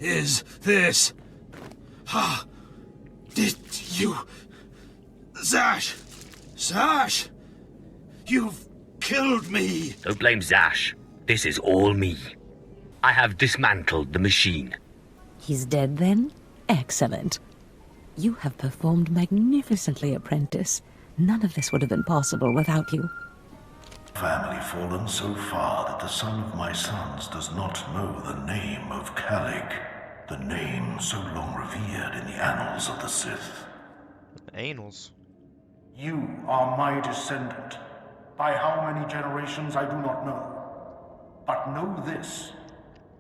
is this? Ha! Did you... Zash! Zash! You've killed me! Don't blame Zash. This is all me. I have dismantled the machine. He's dead then? Excellent. You have performed magnificently, apprentice. None of this would have been possible without you. Family fallen so far that the son of my sons does not know the name of Calig, the name so long revered in the annals of the Sith. Annals? You are my descendant. By how many generations I do not know. But know this,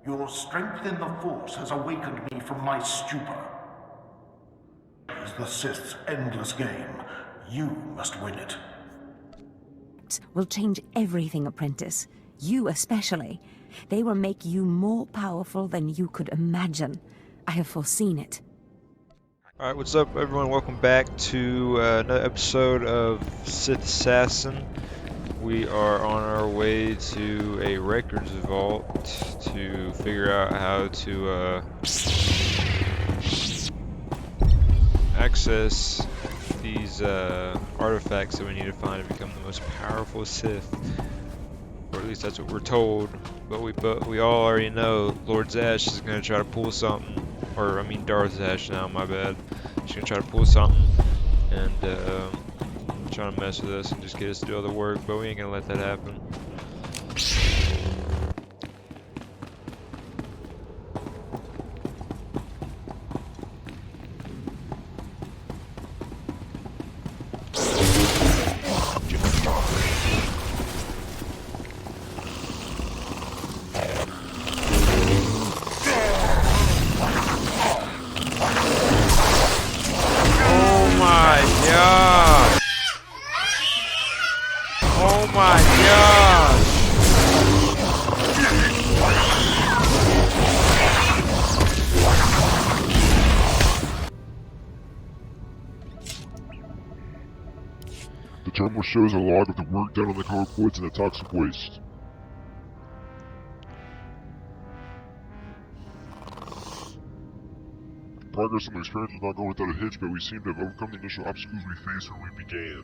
your strength in the Force has awakened me from my stupor. It is the Sith's endless game. You must win it. Will change everything, apprentice. You especially. They will make you more powerful than you could imagine. I have foreseen it. Alright, what's up everyone? Welcome back to another episode of Sith Assassin. We are on our way to a records vault to figure out how to access these artifacts that we need to find to become the most powerful Sith, or at least that's what we're told. But we all already know Lord Zash is gonna try to pull something, or I mean Darth Zash now. My bad. She's gonna try to pull something and trying to mess with us and just get us to do all the work, but we ain't gonna let that happen. The terminal shows a log of the work done on the colloquids and the toxic waste. Progress on the experiment is not going without a hitch, but we seem to have overcome the initial obstacles we faced when we began.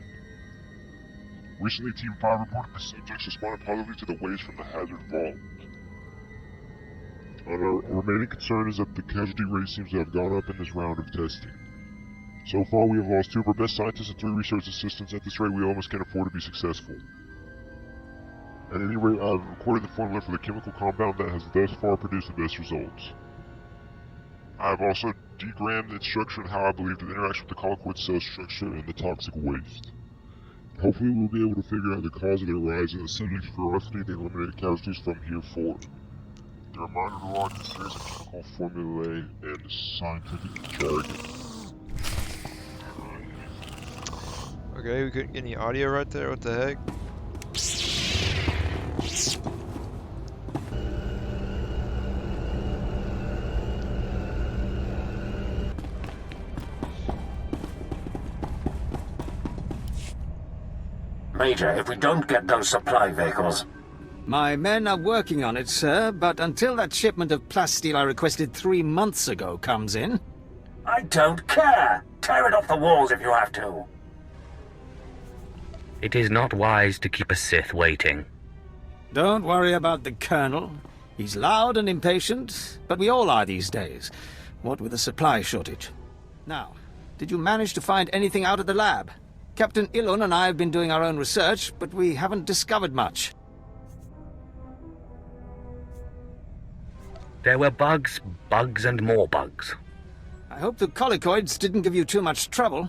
Recently, Team 5 reported the subjects responded positively to the waste from the hazard vault. Our remaining concern is that the casualty rate seems to have gone up in this round of testing. So far, we have lost 2 of our best scientists and 3 research assistants. At this rate, we almost can't afford to be successful. At any rate, I have recorded the formula for the chemical compound that has thus far produced the best results. I have also diagrammed its structure and how I believe it interacts with the colloquid cell structure and the toxic waste. Hopefully, we'll be able to figure out the cause of the rise in the subject's ferocity and eliminate casualties from here forward. The reminder to log the series of chemical formulae and scientific jargon. Okay, we couldn't get any audio right there, what the heck? Major, if we don't get those supply vehicles... My men are working on it, sir, but until that shipment of plasteel I requested 3 months ago comes in... I don't care! Tear it off the walls if you have to! It is not wise to keep a Sith waiting. Don't worry about the Colonel. He's loud and impatient, but we all are these days, what with the supply shortage. Now, did you manage to find anything out of the lab? Captain Ilun and I have been doing our own research, but we haven't discovered much. There were bugs and more bugs. I hope the colloquids didn't give you too much trouble.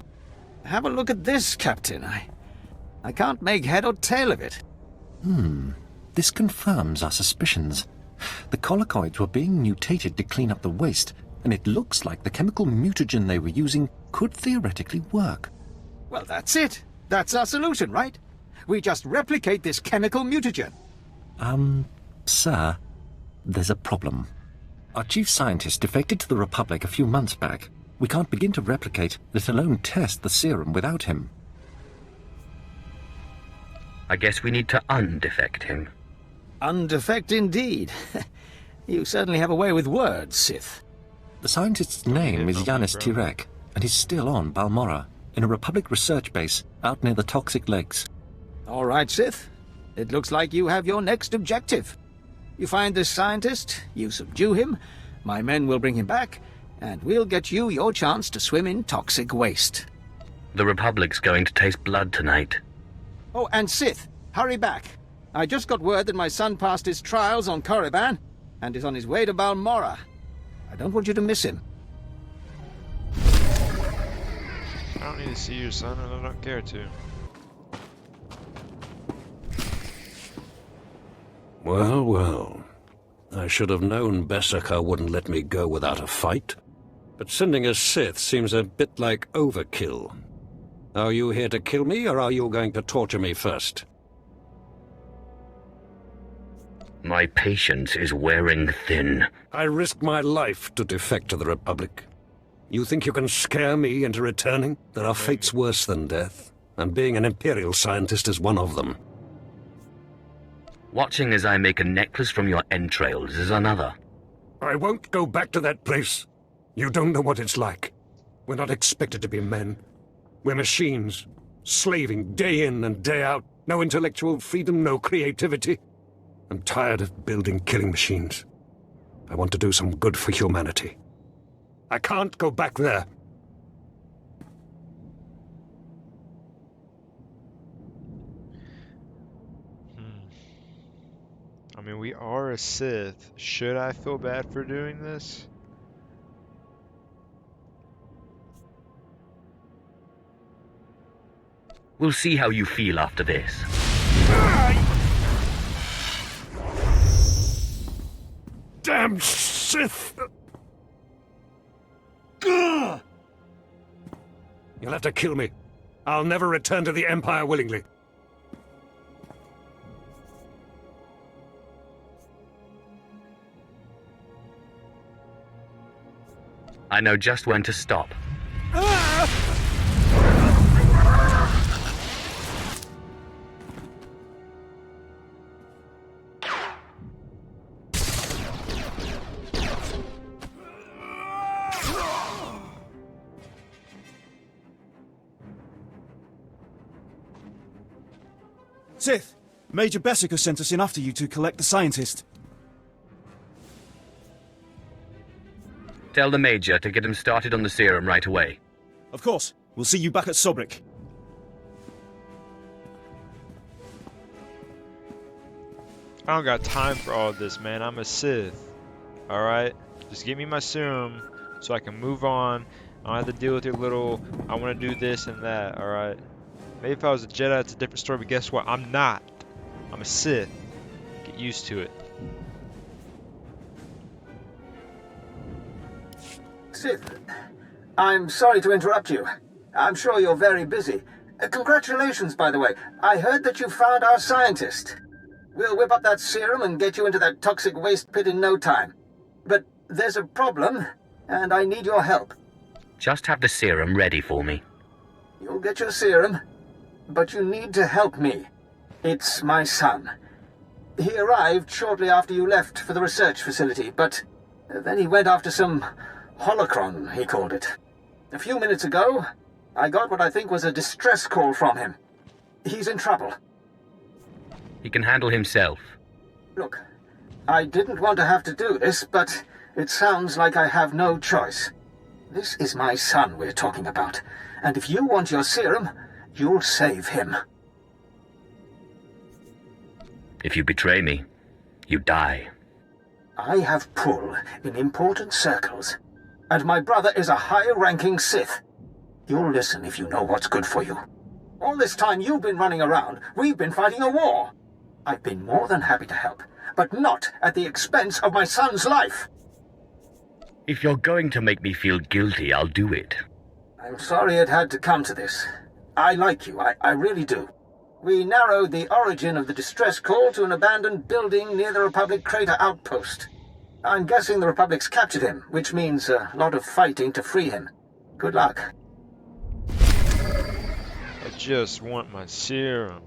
Have a look at this, Captain. I can't make head or tail of it. This confirms our suspicions. The colloquids were being mutated to clean up the waste, and it looks like the chemical mutagen they were using could theoretically work. Well, that's it. That's our solution, right? We just replicate this chemical mutagen. Sir, there's a problem. Our chief scientist defected to the Republic a few months back. We can't begin to replicate, let alone test the serum without him. I guess we need to undefect him. Undefect indeed. You certainly have a way with words, Sith. The scientist's name is Yeah, Yanis bro. Tirek, and he's still on Balmora, in a Republic research base out near the toxic lakes. All right, Sith. It looks like you have your next objective. You find this scientist, you subdue him, my men will bring him back, and we'll get you your chance to swim in toxic waste. The Republic's going to taste blood tonight. Oh, and Sith, hurry back. I just got word that my son passed his trials on Korriban and is on his way to Balmora. I don't want you to miss him. I don't need to see your son, and I don't care to. Well, well. I should have known Bessaker wouldn't let me go without a fight. But sending a Sith seems a bit like overkill. Are you here to kill me, or are you going to torture me first? My patience is wearing thin. I risked my life to defect to the Republic. You think you can scare me into returning? There are fates worse than death, and being an Imperial scientist is one of them. Watching as I make a necklace from your entrails is another. I won't go back to that place. You don't know what it's like. We're not expected to be men. We're machines, slaving day in and day out. No intellectual freedom, no creativity. I'm tired of building killing machines. I want to do some good for humanity. I can't go back there. I mean, we are a Sith. Should I feel bad for doing this? We'll see how you feel after this. Damn Sith! You'll have to kill me. I'll never return to the Empire willingly. I know just when to stop. Sith, Major Bessica sent us in after you to collect the scientist. Tell the Major to get him started on the serum right away. Of course. We'll see you back at Sobrik. I don't got time for all this, man. I'm a Sith. Alright? Just give me my serum so I can move on. I don't have to deal with your little, I want to do this and that, alright? Maybe if I was a Jedi, it's a different story, but guess what? I'm not. I'm a Sith. Get used to it. Sith, I'm sorry to interrupt you. I'm sure you're very busy. Congratulations, by the way. I heard that you found our scientist. We'll whip up that serum and get you into that toxic waste pit in no time. But there's a problem, and I need your help. Just have the serum ready for me. You'll get your serum, but you need to help me. It's my son. He arrived shortly after you left for the research facility, but then he went after some holocron, he called it. A few minutes ago, I got what I think was a distress call from him. He's in trouble. He can handle himself. Look, I didn't want to have to do this, but it sounds like I have no choice. This is my son we're talking about, and if you want your serum, you'll save him. If you betray me, you die. I have pull in important circles, and my brother is a high-ranking Sith. You'll listen if you know what's good for you. All this time you've been running around, we've been fighting a war. I've been more than happy to help, but not at the expense of my son's life. If you're going to make me feel guilty, I'll do it. I'm sorry it had to come to this. I like you, I really do. We narrowed the origin of the distress call to an abandoned building near the Republic crater outpost. I'm guessing the Republic's captured him, which means a lot of fighting to free him. Good luck. I just want my serum.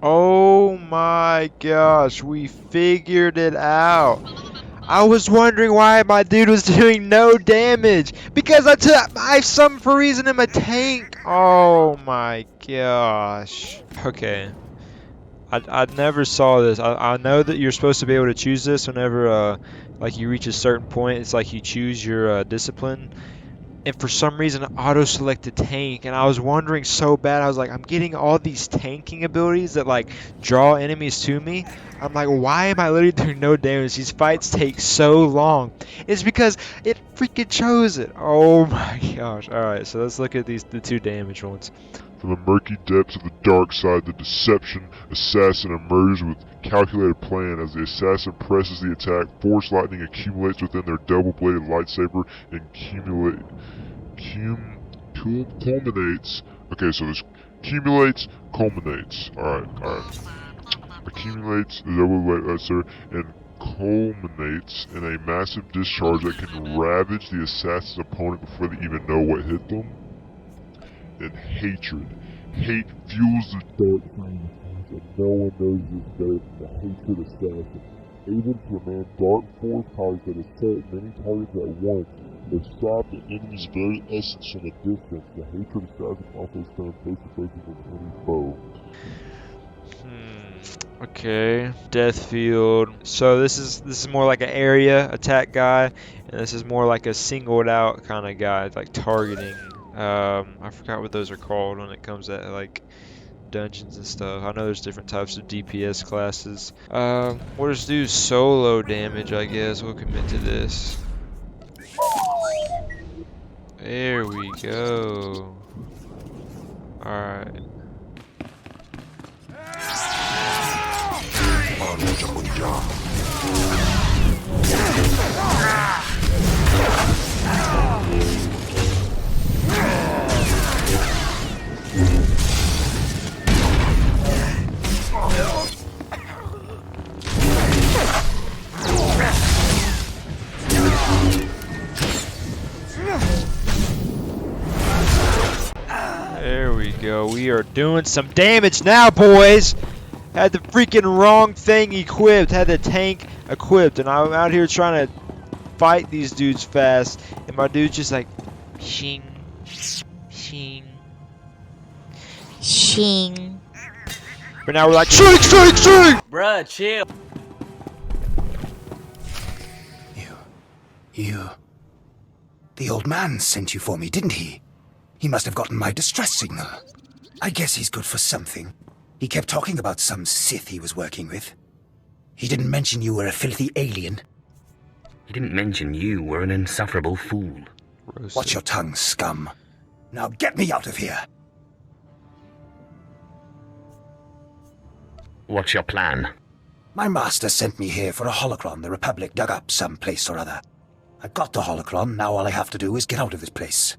Oh my gosh, we figured it out. I was wondering why my dude was doing no damage. Because I some for reason in my tank. Oh my gosh. Okay. I never saw this. I know that you're supposed to be able to choose this whenever like you reach a certain point. It's like you choose your discipline. And for some reason auto selected tank, and I was wondering so bad. I was like, I'm getting all these tanking abilities that like draw enemies to me. I'm like, why am I literally doing no damage? These fights take so long. It's because it freaking chose it. Oh my gosh. Alright, so let's look at the 2 damage ones. From the murky depths of the dark side, the deception assassin emerges with calculated plan. As the assassin presses the attack, force lightning accumulates within their double-bladed lightsaber and culminates. Okay, so this accumulates, culminates. Alright. Accumulates the double-bladed lightsaber and culminates in a massive discharge that can ravage the assassin's opponent before they even know what hit them. And hatred. Hate fuels the dark flame, and no one knows this better than the hatred assassin. Able to command dark force powers that assault many targets at once, or stop the enemy's very essence from a distance. The hatred assassin also stands face to face with any foe. Okay, death field. So this is more like an area attack guy, and this is more like a singled out kind of guy, like targeting. I forgot what those are called when it comes to like dungeons and stuff. I know there's different types of DPS classes. We'll just do solo damage, I guess. We'll commit to this. There we go. Alright. There we go. We are doing some damage now, boys. Had the freaking wrong thing equipped. Had the tank equipped, and I'm out here trying to fight these dudes fast, and my dude's just like, shing, shing, shing. But now we're like, shing, shing, shing. Bruh, chill. You. The old man sent you for me, didn't he? He must have gotten my distress signal. I guess he's good for something. He kept talking about some Sith he was working with. He didn't mention you were a filthy alien. He didn't mention you were an insufferable fool. Watch your tongue, scum. Now get me out of here. What's your plan? My master sent me here for a holocron the Republic dug up someplace or other. I got the holocron, now all I have to do is get out of this place.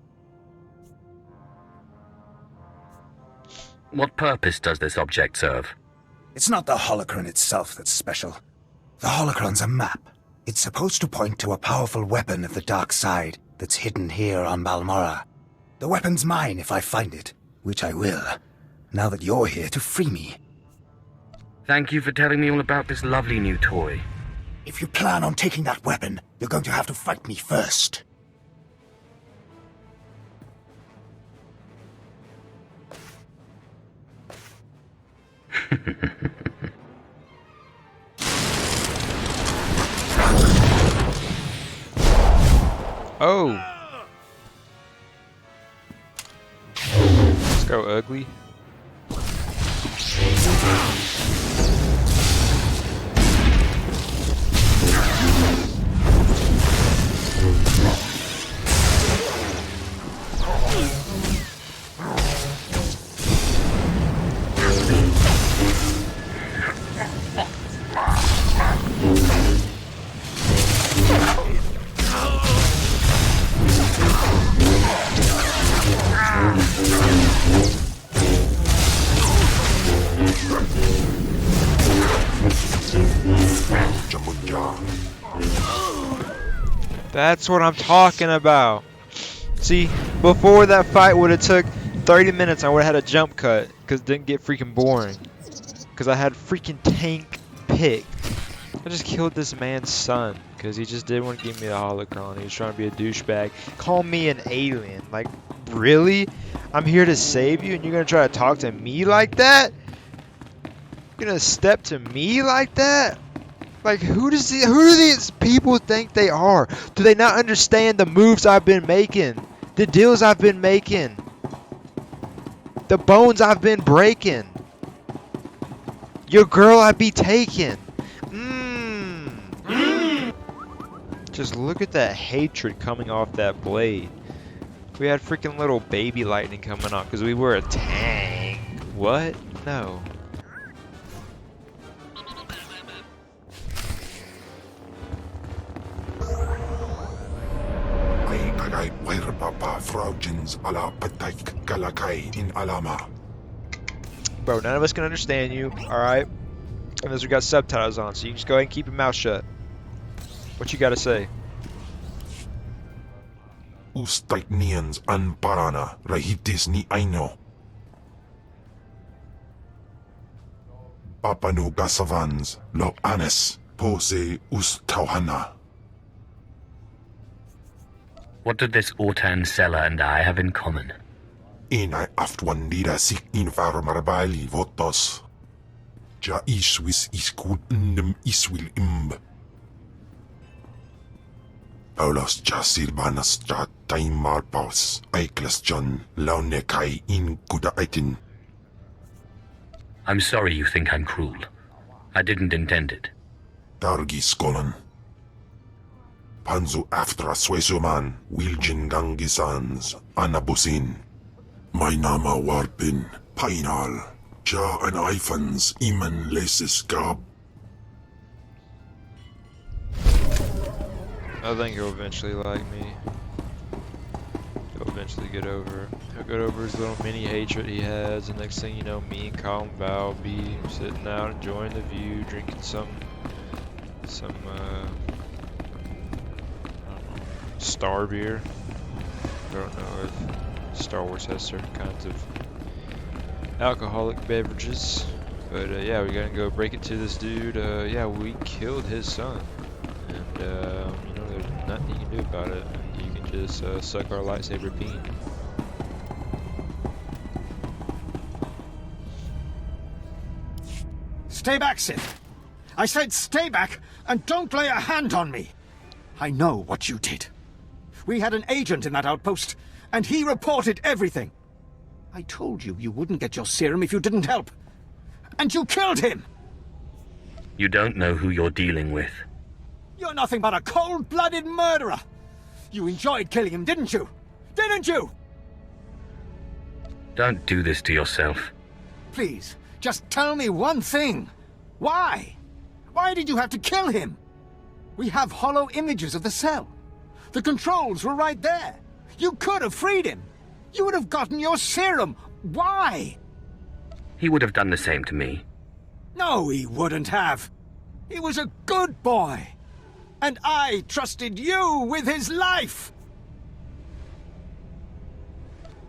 What purpose does this object serve? It's not the holocron itself that's special. The holocron's a map. It's supposed to point to a powerful weapon of the dark side that's hidden here on Balmorra. The weapon's mine if I find it, which I will, now that you're here to free me. Thank you for telling me all about this lovely new toy. If you plan on taking that weapon, you're going to have to fight me first. Oh. Let's go, ugly. That's what I'm talking about. See, before that fight would have took 30 minutes, I would have had a jump cut because it didn't get freaking boring. because I had freaking tank picked. I just killed this man's son because he just didn't want to give me the holocron. He was trying to be a douchebag. Call me an alien. Like, really? I'm here to save you and you're going to try to talk to me like that? You're going to step to me like that? Like, who do these people think they are? Do they not understand the moves I've been making? The deals I've been making? The bones I've been breaking? Your girl I be taking? Just look at that hatred coming off that blade. We had freaking little baby lightning coming off because we were a tank. What? No. Bro, none of us can understand you, alright? Unless we got subtitles on, so you can just go ahead and keep your mouth shut. What you gotta say? Ustait nians an parana rahitis ni aino. Papanu gasavans lo anes pose tauhana. What do this Ortan seller and I have in common? Inai aftwandira sik invar marbali votos. Ja iswis iskut ndem iswil imb. Paulos jasir banas ja taimar paus. Aiklas John launekai in kuda aitin. I'm sorry you think I'm cruel. I didn't intend it. Dargi skolan. Panzu aftra swesuman wiljin gangisans anabusin. My nama warpin painal. Ja an ifans iman lesis gab. I think he'll eventually like me. He'll eventually get over. He'll get over his little mini hatred he has. And next thing you know, me and Colin Val be sitting out enjoying the view, drinking some I don't know, Star beer. I don't know if Star Wars has certain kinds of alcoholic beverages. But yeah, we gotta go break it to this dude. Yeah, we killed his son. And you know, there's nothing you can do about it. You can just suck our lightsaber beam. Stay back, Sith. I said stay back and don't lay a hand on me. I know what you did. We had an agent in that outpost, and he reported everything. I told you you wouldn't get your serum if you didn't help. And you killed him! You don't know who you're dealing with. You're nothing but a cold-blooded murderer! You enjoyed killing him, didn't you? Didn't you? Don't do this to yourself. Please, just tell me one thing. Why? Why did you have to kill him? We have hollow images of the cell. The controls were right there. You could have freed him. You would have gotten your serum. Why? He would have done the same to me. No, he wouldn't have. He was a good boy. And I trusted you with his life.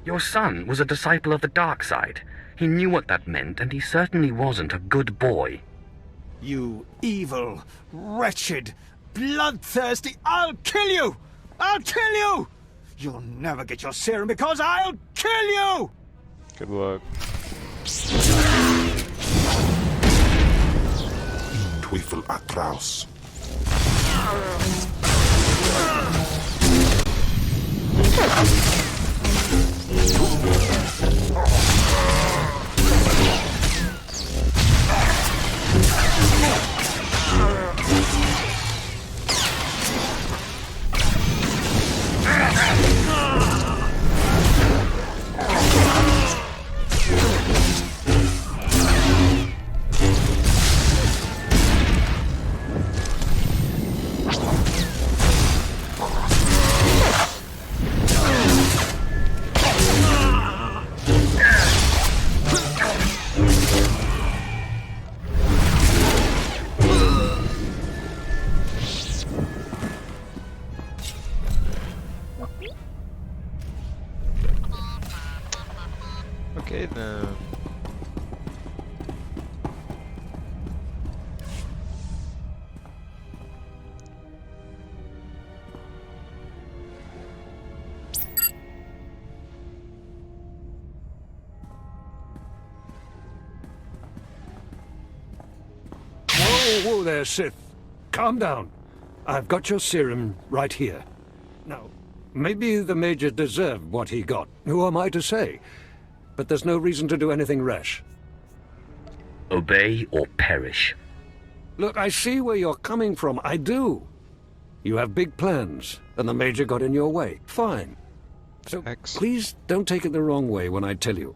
Your son was a disciple of the dark side. He knew what that meant, and he certainly wasn't a good boy. You evil, wretched, bloodthirsty... I'll kill you! I'll kill you! You'll never get your serum because I'll kill you! Good luck. Teufel atraus. whoa there, Sith. Calm down. I've got your serum right here. Now, maybe the Major deserved what he got. Who am I to say? But there's no reason to do anything rash. Obey or perish. Look, I see where you're coming from. I do. You have big plans, and the Major got in your way. Fine. So please don't take it the wrong way when I tell you.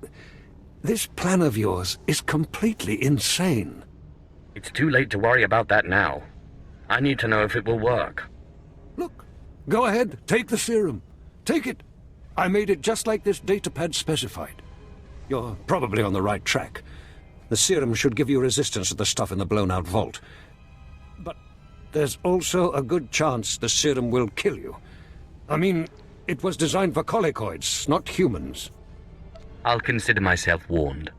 This plan of yours is completely insane. It's too late to worry about that now. I need to know if it will work. Look, go ahead, take the serum. Take it. I made it just like this datapad specified. You're probably on the right track. The serum should give you resistance to the stuff in the blown-out vault. But there's also a good chance the serum will kill you. I mean, it was designed for colicoids, not humans. I'll consider myself warned.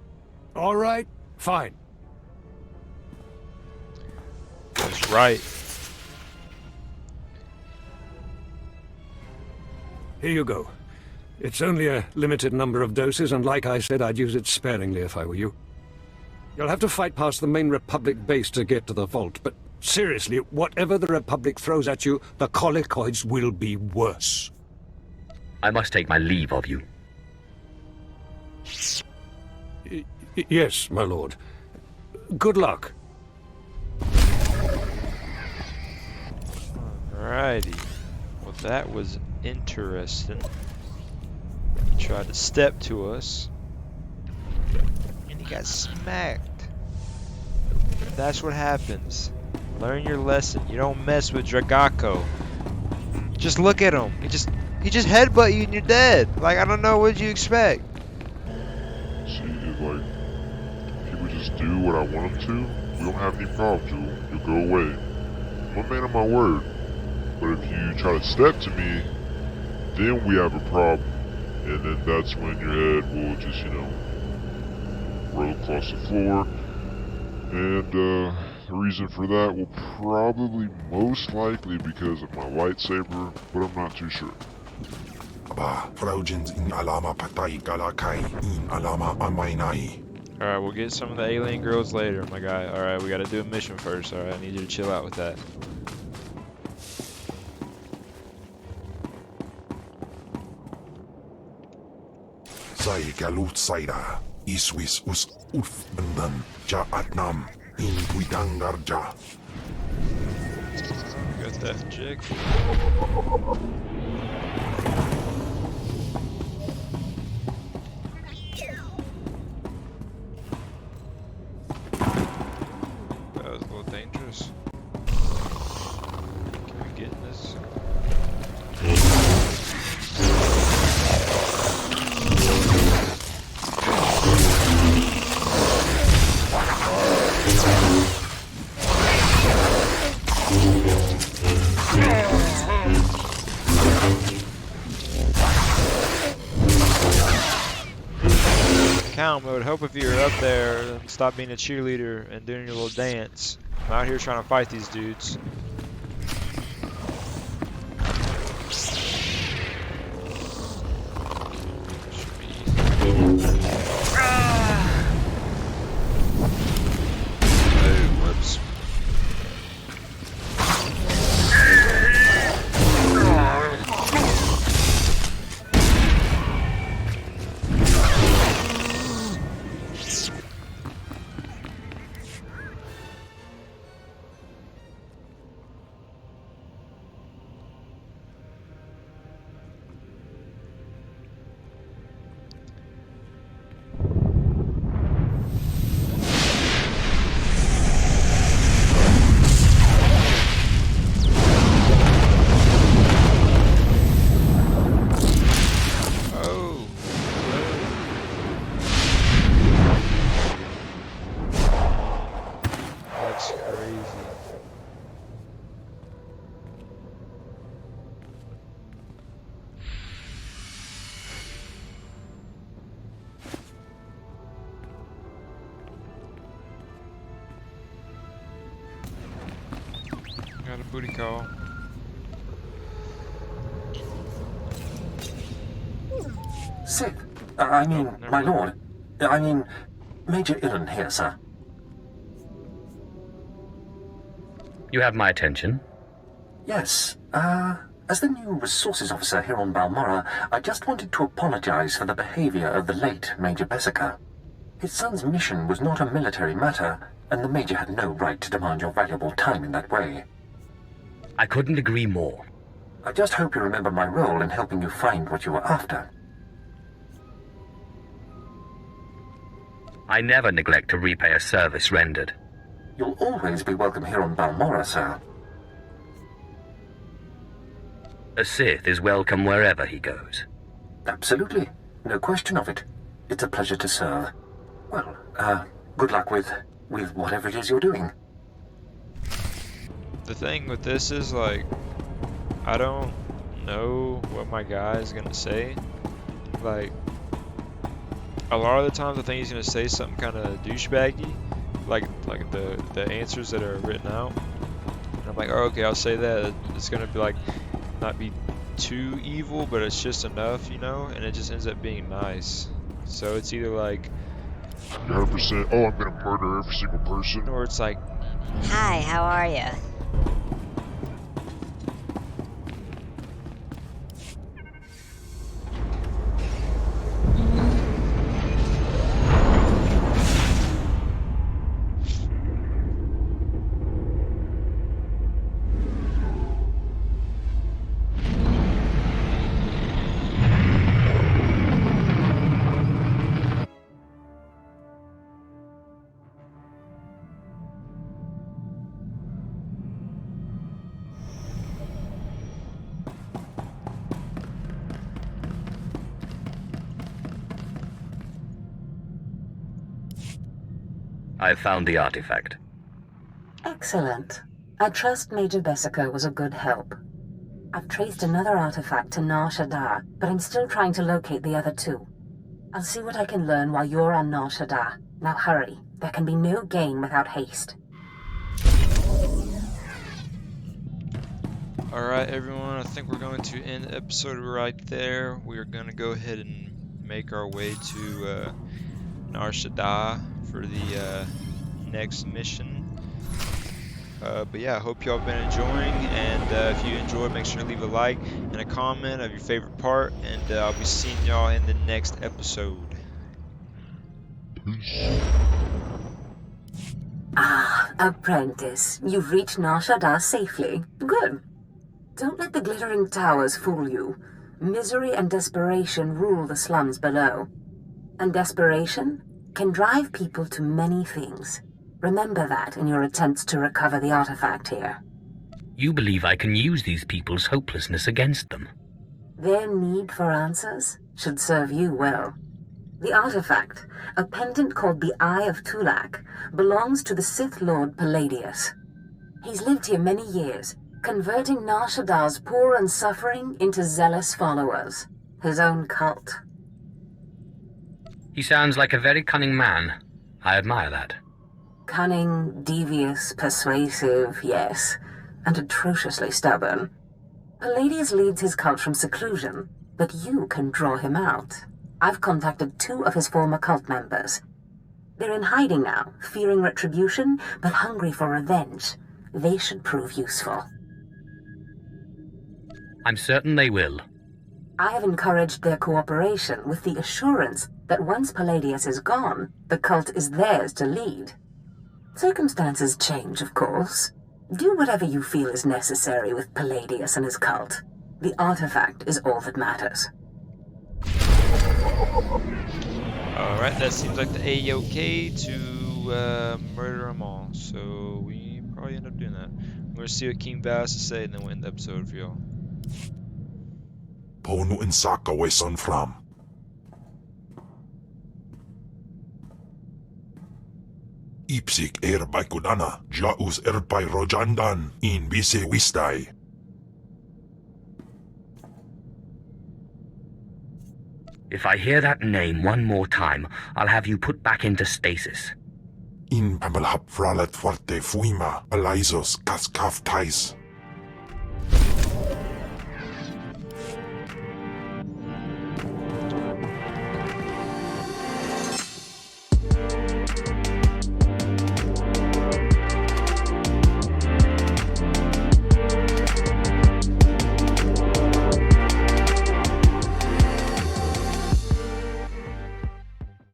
All right, fine. That's right. Here you go. It's only a limited number of doses, and like I said, I'd use it sparingly if I were you. You'll have to fight past the main Republic base to get to the vault, but seriously, whatever the Republic throws at you, the colicoids will be worse. I must take my leave of you. Yes, my lord. Good luck. Alrighty. Well, that was interesting. He tried to step to us, and he got smacked. That's what happens. Learn your lesson. You don't mess with Dragako. Just look at him. He just headbutt you and you're dead. Like, I don't know, what you expect? See, like, if he would just do what I want him to, we don't have any problems, Jewel. He'll go away. I'm a man of my word. But if you try to step to me, then we have a problem. And then that's when your head will just, roll across the floor. And, the reason for that will probably most likely because of my lightsaber, but I'm not too sure. Alright, we'll get some of the alien girls later, my guy. Alright, we gotta do a mission first. Alright, I need you to chill out with that. Iswis us uf bendan ja atnam in guidangarja. Got that jig. That was a little dangerous. Can we get in this? Count, I would hope if you were up there and stop being a cheerleader and doing your little dance. I'm out here trying to fight these dudes. Whoops. Got a booty call. Sith, I mean, my lord. I mean, Major Iran here, sir. You have my attention. Yes, as the new resources officer here on Balmorra, I just wanted to apologize for the behavior of the late Major Bessica. His son's mission was not a military matter, and the Major had no right to demand your valuable time in that way. I couldn't agree more. I just hope you remember my role in helping you find what you were after. I never neglect to repay a service rendered. You'll always be welcome here on Balmorra, sir. A Sith is welcome wherever he goes. Absolutely. No question of it. It's a pleasure to serve. Well, good luck with whatever it is you're doing. The thing with this is, like, I don't know what my guy is gonna say. Like, a lot of the times I think he's gonna say something kind of douchebaggy, like the answers that are written out. And I'm like, oh, okay, I'll say that. It's gonna be like, not be too evil, but it's just enough, you know, and it just ends up being nice. So it's either like 100%, oh, I'm gonna murder every single person, or it's like, hi, how are you? I've found the artifact. Excellent. I trust Major Bessica was a good help. I've traced another artifact to Nar Shaddaa, but I'm still trying to locate the other two. I'll see what I can learn while you're on Nar Shaddaa. Now hurry. There can be no gain without haste. alright everyone, I think we're going to end the episode right there. We are going to go ahead and make our way to Nar Shaddaa for the next mission. But yeah, I hope y'all been enjoying, and if you enjoyed, make sure to leave a like and a comment of your favorite part, and I'll be seeing y'all in the next episode. Peace. Ah, apprentice, you've reached Nar Shaddaa safely. Good. Don't let the glittering towers fool you. Misery and desperation rule the slums below. And desperation can drive people to many things. Remember that in your attempts to recover the artifact here. You believe I can use these people's hopelessness against them? Their need for answers should serve you well. The artifact, a pendant called the Eye of Tulak, belongs to the Sith Lord Palladius. He's lived here many years, converting Nar Shaddaa's poor and suffering into zealous followers. His own cult. He sounds like a very cunning man. I admire that. Cunning, devious, persuasive, yes, and atrociously stubborn. Palladius leads his cult from seclusion, but you can draw him out. I've contacted 2 of his former cult members. They're in hiding now, fearing retribution, but hungry for revenge. They should prove useful. I'm certain they will. I have encouraged their cooperation with the assurance that once Palladius is gone, the cult is theirs to lead. Circumstances change, of course. Do whatever you feel is necessary with Palladius and his cult. The artifact is all that matters. Alright, that seems like the A-OK to murder them all, so we probably end up doing that. We're going to see what King Val has to say, and then we'll end the episode for y'all. Pono insaka weson from. Ipsik erbai kudana, jaus erbai rojandan, in bise wistai. If I hear that name one more time, I'll have you put back into stasis. In pamalhap fralat forte fuima, alaisos kaskaf tais.